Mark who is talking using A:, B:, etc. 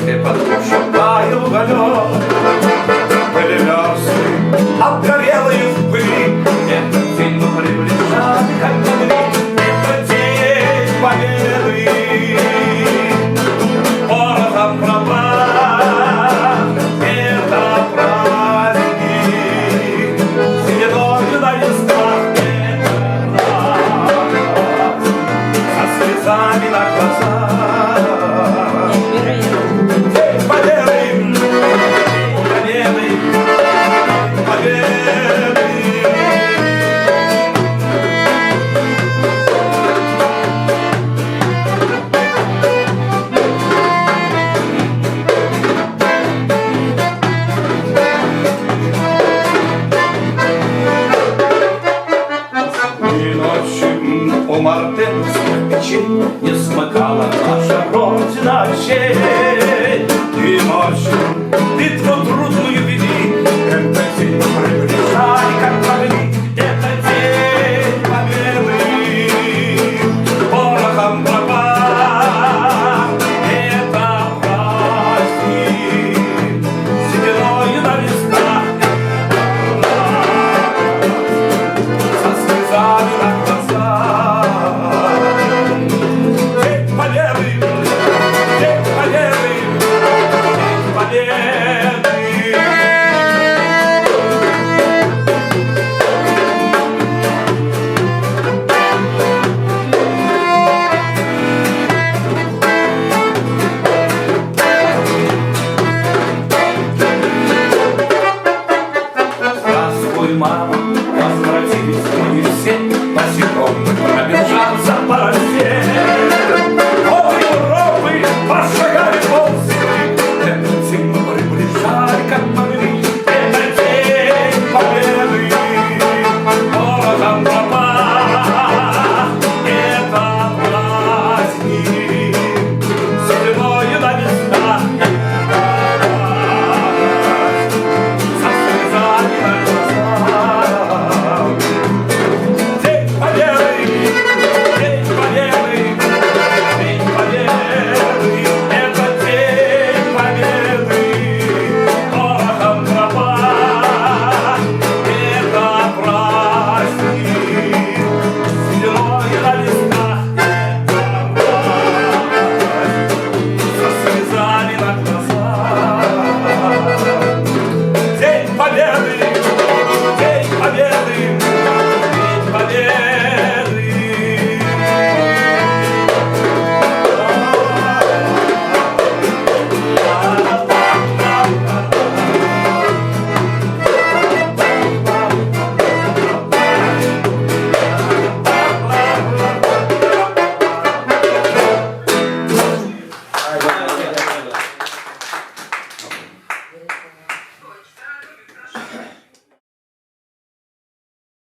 A: и подпущен таял уголек. Были версты, обгорелые в пыли, этот фильм приближали, как могли, это день победы. Порохом пропах, это праздник, седой на листах, это радость, со слезами на глазах. День победы, победы, победы. И ночью у мартеновских печей не смыкала наша Родина очей.